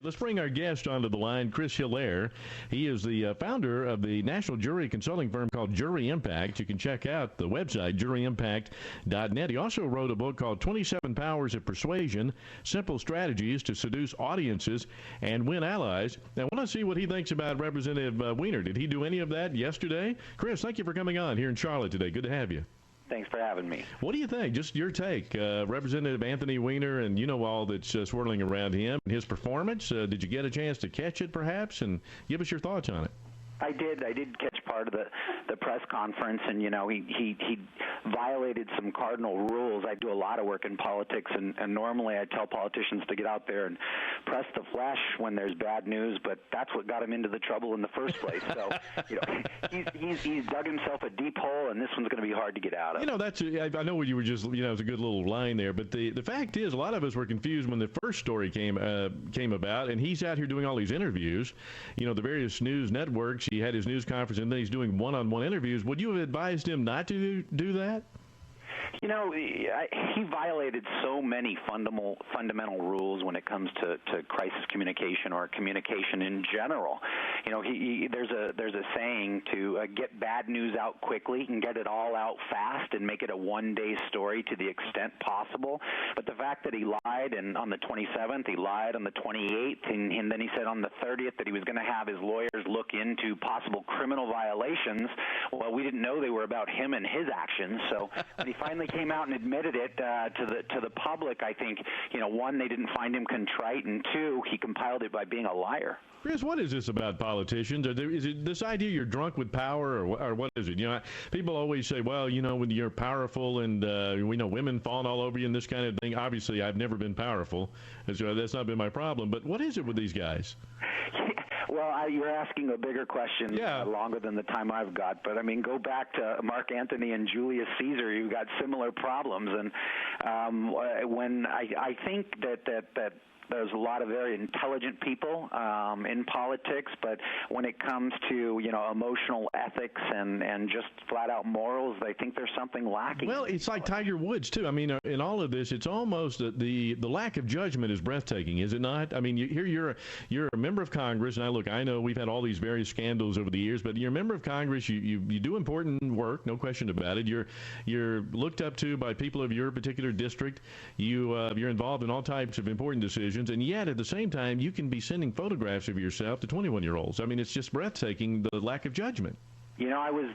Let's bring our guest onto the line, St.Hilaire. He is the founder of the national jury consulting firm called Jury Impact. You can check out the website, juryimpact.net. He also wrote a book called 27 Powers of Persuasion, Simple Strategies to Seduce Audiences and Win Allies. Now, I want to see what he thinks about Representative Weiner. Did he do any of that yesterday? Chris, thank you for coming on here in Charlotte today. Good to have you. Thanks for having me. What do you think? Just your take. Representative Anthony Weiner, and you know all that's swirling around him. His performance, did you get a chance to catch it perhaps? And give us your thoughts on it. I did catch part of the press conference, and he violated some cardinal rules. I do a lot of work in politics, and normally I tell politicians to get out there and press the flesh when there's bad news, but that's what got him into the trouble in the first place. So he's dug himself a deep hole, and this one's going to be hard to get out of. I know you were just it's a good little line there, but the fact is, a lot of us were confused when the first story came about, and he's out here doing all these interviews, the various news networks. He had his news conference, and then he's doing one-on-one interviews. Would you have advised him not to do that? He violated so many fundamental rules when it comes to crisis communication or communication in general. There's a saying to get bad news out quickly and get it all out fast and make it a one-day story to the extent possible. But the fact that he lied, and on the 27th, he lied on the 28th, and then he said on the 30th that he was going to have his lawyers look into possible criminal violations. Well, we didn't know they were about him and his actions. So when he finally came out and admitted it to the public, I think, one, they didn't find him contrite, and two, he compiled it by being a liar. Chris, what is this about politicians? Is it this idea you're drunk with power, or what is it? People always say, well, when you're powerful and we know women falling all over you and this kind of thing. Obviously, I've never been powerful, so that's not been my problem. But what is it with these guys? Well, you're asking a bigger question, longer than the time I've got. But, go back to Mark Antony and Julius Caesar. You've got similar problems. And when I think that there's a lot of very intelligent people in politics, but when it comes to emotional ethics and just flat out morals, I think there's something lacking. Well, it's like Tiger Woods too. In all of this, it's almost the lack of judgment is breathtaking, is it not? You're a member of Congress, and I know we've had all these various scandals over the years, but you're a member of Congress. You do important work, no question about it. You're looked up to by people of your particular district. You're involved in all types of important decisions. And yet, at the same time, you can be sending photographs of yourself to 21-year-olds. It's just breathtaking, the lack of judgment. I was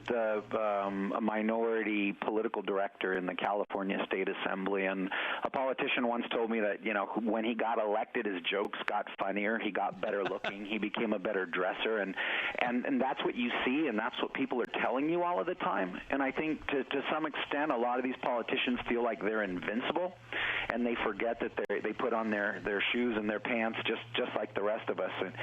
a minority political director in the California State Assembly, and a politician once told me that, when he got elected, his jokes got funnier, he got better looking, he became a better dresser, and that's what you see, and that's what people are telling you all of the time. And I think to some extent, a lot of these politicians feel like they're invincible, and they forget that they put on their shoes and their pants just like the rest of us. And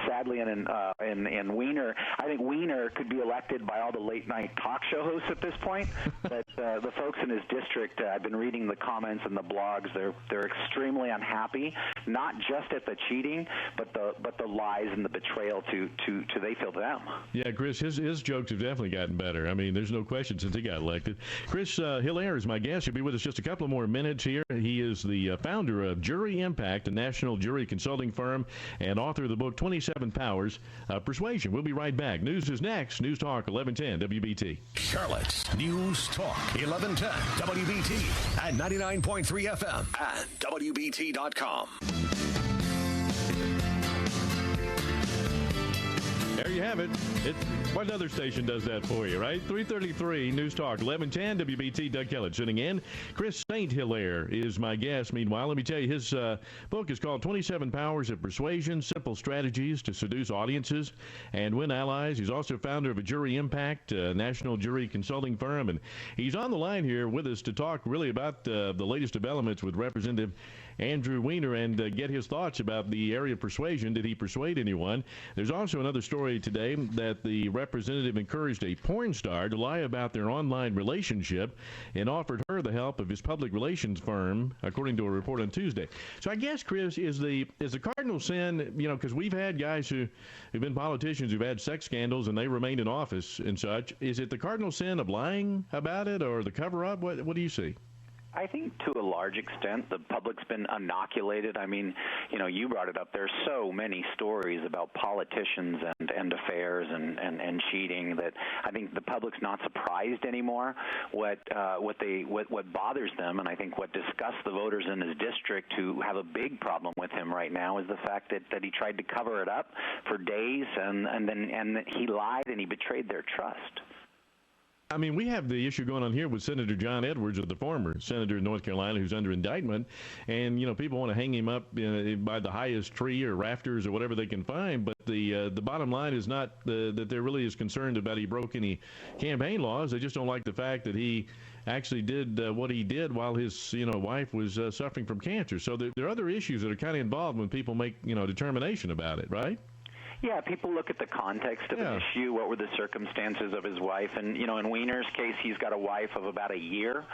sadly, in Weiner, I think Weiner could be elected by all the late-night talk show hosts at this point, but the folks in his district, I've been reading the comments and the blogs. They're extremely unhappy, not just at the cheating, but the lies and the betrayal to they feel them. Yeah, Chris, his jokes have definitely gotten better. There's no question since he got elected. St.Hilaire is my guest. He'll be with us just a couple of more minutes here. He is the founder of Jury Impact, a national jury consulting firm, and author of the book 27 Powers of Persuasion. We'll be right back. News is next. News Talk 1110 WBT. Charlotte's News Talk 1110 WBT at 99.3 FM and WBT.com. There you have it. What other station does that for you, right? 333 News Talk 1110 WBT. Doug Kellett sitting in. St.Hilaire is my guest. Meanwhile, let me tell you, his book is called 27 Powers of Persuasion, Simple Strategies to Seduce Audiences and Win Allies. He's also founder of a Jury Impact, national jury consulting firm, and he's on the line here with us to talk really about the latest developments with Representative Andrew Weiner and get his thoughts about the area of persuasion. Did he persuade anyone? There's also another story today that the representative encouraged a porn star to lie about their online relationship and offered her the help of his public relations firm, according to a report on Tuesday. So I guess, Chris, is the cardinal sin, because we've had guys who've been politicians who've had sex scandals and they remained in office and such. Is it the cardinal sin of lying about it or the cover-up? What do you see? I think to a large extent the public's been inoculated. I mean, you brought it up. There's so many stories about politicians and affairs and cheating that I think the public's not surprised anymore. What bothers them, and I think what disgusts the voters in his district who have a big problem with him right now, is the fact that he tried to cover it up for days and then he lied and he betrayed their trust. I mean, we have the issue going on here with Senator John Edwards, the former senator in North Carolina, who's under indictment. And, people want to hang him up by the highest tree or rafters or whatever they can find. But the bottom line is not that there really is concerned about he broke any campaign laws. They just don't like the fact that he actually did what he did while his, wife was suffering from cancer. So there are other issues that are kind of involved when people make, determination about it, right? Yeah, people look at the context of an issue. What were the circumstances of his wife? And, in Weiner's case, he's got a wife of about a year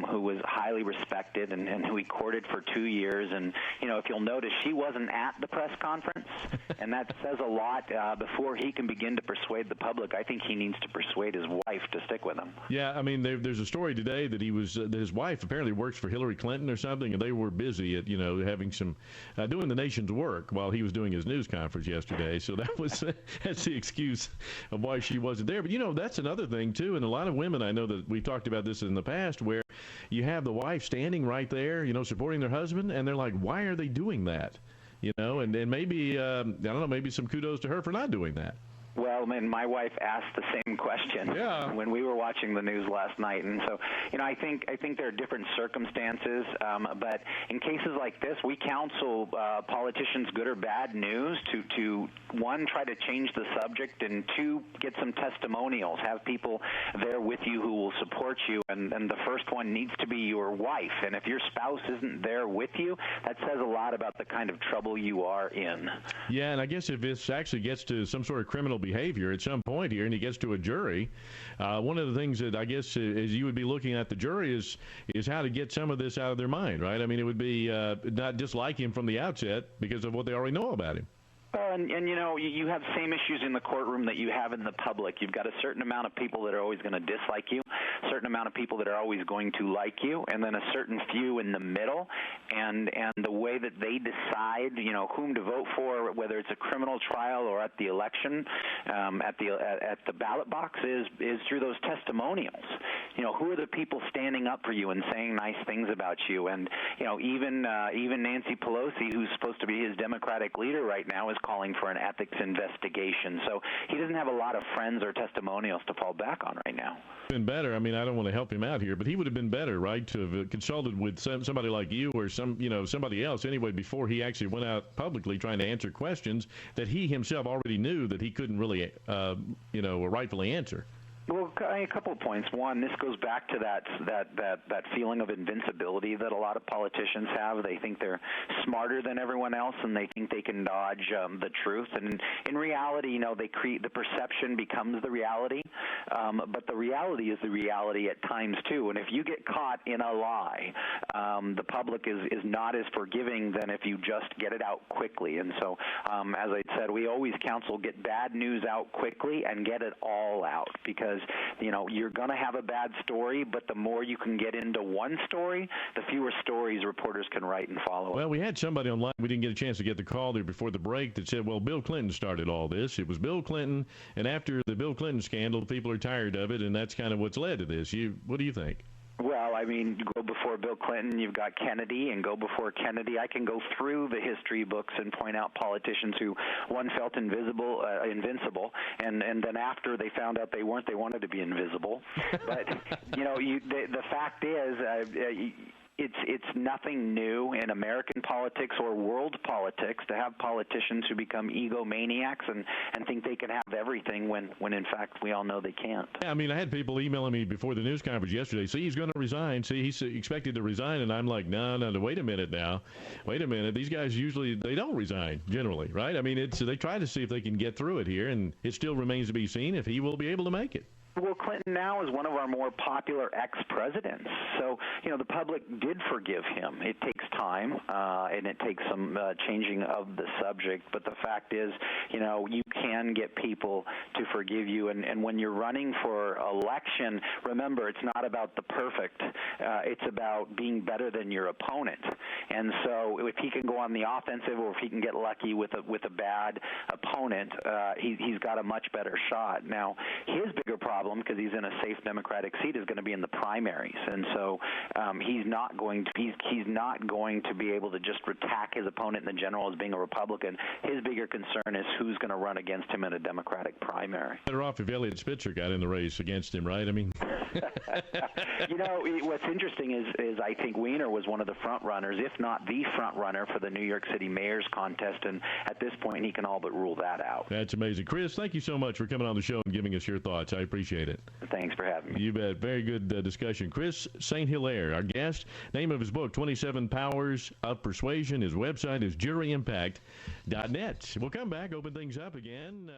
who was highly respected and who he courted for 2 years. And, if you'll notice, she wasn't at the press conference. And that says a lot. Before he can begin to persuade the public, I think he needs to persuade his wife to stick with him. Yeah, I mean, there's a story today that that his wife apparently works for Hillary Clinton or something, and they were busy at, having some, doing the nation's work while he was doing his news conference yesterday. So that's the excuse of why she wasn't there. But, that's another thing, too. And a lot of women, I know that we've talked about this in the past, where you have the wife standing right there, supporting their husband, and they're like, why are they doing that? And maybe, I don't know, maybe some kudos to her for not doing that. Well, my wife asked the same question when we were watching the news last night, and so I think there are different circumstances, but in cases like this, we counsel politicians, good or bad news, to one, try to change the subject, and two, get some testimonials, have people there with you who will support you, and the first one needs to be your wife, and if your spouse isn't there with you, that says a lot about the kind of trouble you are in. Yeah, and I guess if this actually gets to some sort of criminal behavior at some point here and he gets to a jury, one of the things that I guess is you would be looking at the jury is how to get some of this out of their mind, right? I mean, it would be not dislike him from the outset because of what they already know about him. And you have same issues in the courtroom that you have in the public. You've got a certain amount of people that are always going to dislike you, a certain amount of people that are always going to like you, and then a certain few in the middle. And the way that they decide, whom to vote for, whether it's a criminal trial or at the election, at the ballot box, is through those testimonials. Who are the people standing up for you and saying nice things about you? And even Nancy Pelosi, who's supposed to be his Democratic leader right now, is calling for an ethics investigation. So he doesn't have a lot of friends or testimonials to fall back on right now. Been better. I mean, I don't want to help him out here, but he would have been better, right, to have consulted with somebody like you or somebody else anyway before he actually went out publicly trying to answer questions that he himself already knew that he couldn't really, rightfully answer. Well, a couple of points. One, this goes back to that feeling of invincibility that a lot of politicians have. They think they're smarter than everyone else, and they think they can dodge the truth. And in reality, they create the perception becomes the reality. But the reality is the reality at times too. And if you get caught in a lie, the public is not as forgiving than if you just get it out quickly. And so, as I said, we always counsel get bad news out quickly and get it all out, because you're going to have a bad story, but the more you can get into one story, the fewer stories reporters can write and follow. Well, we had somebody online, we didn't get a chance to get the call there before the break, that said, well, Bill Clinton started all this. It was Bill Clinton, and after the Bill Clinton scandal, people are tired of it, and that's kind of what's led to this. What do you think? Well, I mean, you go before Bill Clinton, you've got Kennedy, and go before Kennedy. I can go through the history books and point out politicians who, one, felt invincible, and then after they found out they weren't, they wanted to be invisible. But, the fact is, it's nothing new in American politics or world politics to have politicians who become egomaniacs and think they can have everything when in fact we all know they can't. Yeah, I mean, I had people emailing me before the news conference yesterday. See, he's going to resign. See, he's expected to resign. And I'm like, no, wait a minute now. Wait a minute. These guys usually, they don't resign generally, right? I mean, they try to see if they can get through it here, and it still remains to be seen if he will be able to make it. Well, Clinton now is one of our more popular ex-presidents. So, the public did forgive him. It takes time, and it takes some changing of the subject. But the fact is, you can get people to forgive you. And when you're running for election, remember, it's not about the perfect. It's about being better than your opponent. And so if he can go on the offensive, or if he can get lucky with a bad opponent, he's got a much better shot. Now, his bigger problem, because he's in a safe Democratic seat, is going to be in the primaries, and so he's not going to be able to just attack his opponent in the general as being a Republican. His bigger concern is who's going to run against him in a Democratic primary. Better off if Elliot Spitzer got in the race against him, right? I mean, what's interesting is I think Weiner was one of the front runners, if not the front runner, for the New York City mayor's contest, and at this point he can all but rule that out. That's amazing. Chris, thank you so much for coming on the show and giving us your thoughts. I appreciate it. Thanks for having me. You bet. Very good discussion. Chris St.Hilaire, our guest. Name of his book, 27 Powers of Persuasion. His website is juryimpact.net. We'll come back, open things up again.